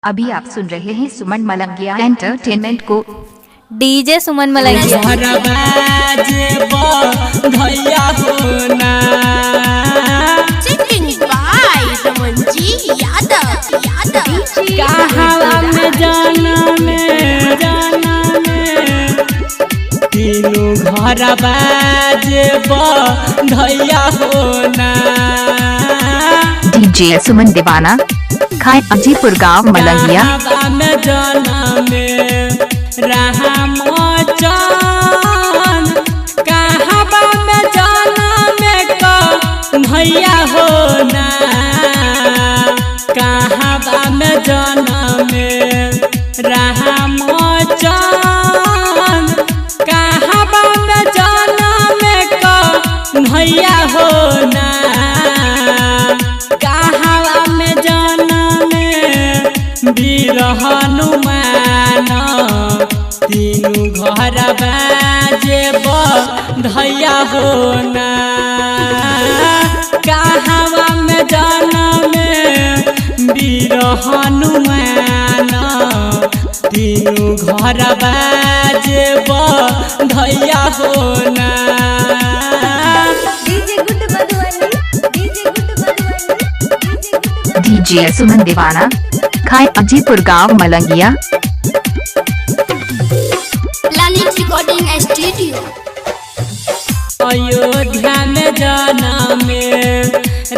अभी आप सुन रहे हैं सुमन मलंगिया एंटरटेनमेंट को। डीजे सुमन मलंगिया भैया होना कहावा में जाना में तीनों घर बाजे भैया होना। डीजे सुमन दीवाना खाए अजीपुर गांव मलंगिया में जाना में राम चान कहावा में जाना में भैया होना कहावा में जाना में राम चान कहावा में जाना में भैया होना कहावा में जाना में वीर हनुमान तीनों घर बाजे भैया होना कहावा में जाना में वीर हनुमान तीनों घर बाजे भैया होना। डीजे सुमन दीवाना खाए अजीपुर गांव मलंगिया प्लानिट रिकॉर्डिंग स्टूडियो। अयोध्या में जाना में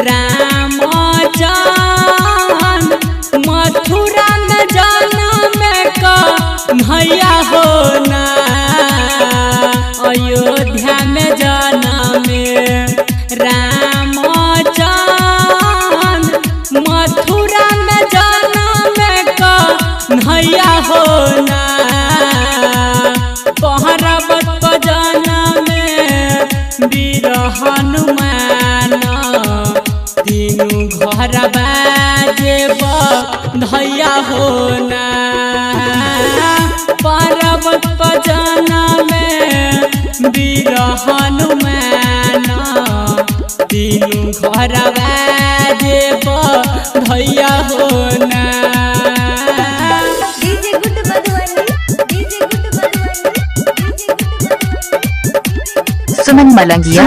राम जान मथुरा में जाना में भैया होना अयोध्या में जाना में राम जान मथुरा में जाना में भैया होना पहरावत को जाना में वीर हनुमान तीनों घर बाजे भैया होना पर्वत को जाना में वीर हनुमान तीनों घर बाजे भैया होना। सुमन मलंगिया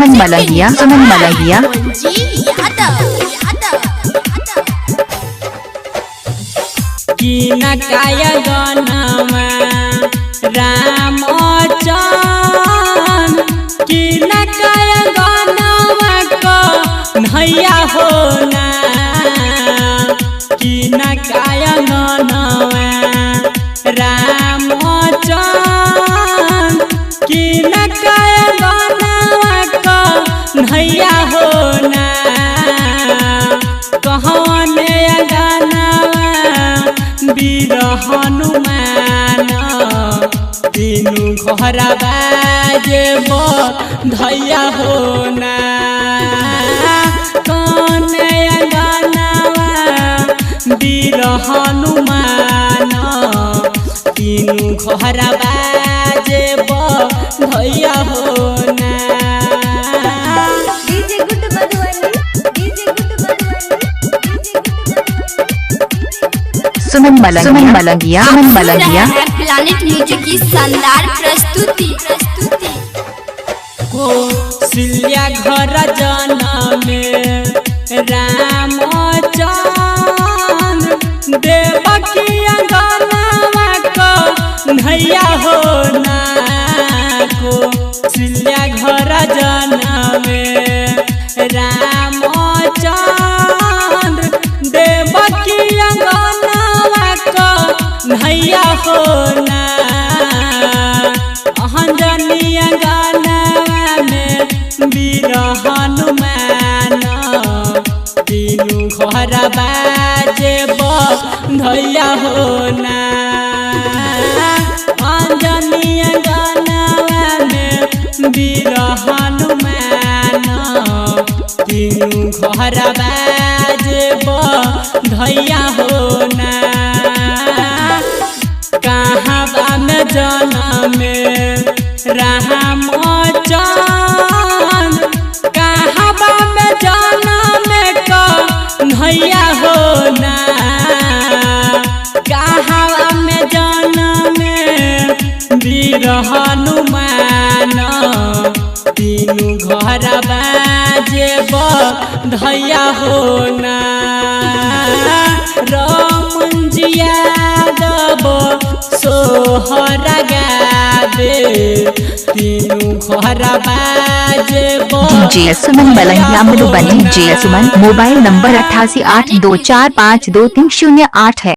की नकाया गानामा राम चान की नकाया गानामा को भैया होना की नकाया गानामा राम चान की नकाया गानामा को भैया होना कहने गाना वीर हनुमान तीनों घर बाजे भैया होना कहने गाना वीर हनुमान तीनों घर बाजे भैया होना। सुमन मलंगिया प्लानिट म्यूजिक की शानदार प्रस्तुति कौशल्या घर जाना में राम चान देवकी गाना को भैया होना कौशल्या घर जाना में राम चान देवकी गाना भैया होना अंजनिया गाना में वीर हनुमान तीनों घर बाजे भैया होना अंजनिया गाना में वीर हनुमान तीनों घर बाजे भैया होना कहावा में जाना में राम चान कहावा में जाना में भैया होना कहावा में जन्म वीर हनुमान तीनू घर बाजे बधैया होना रमन जी यादव सोहर गावे तीनू घर बाजे डीजे सुमन मलंगिया मधुबनी। डीजे सुमन मोबाइल नंबर 8882452308 है।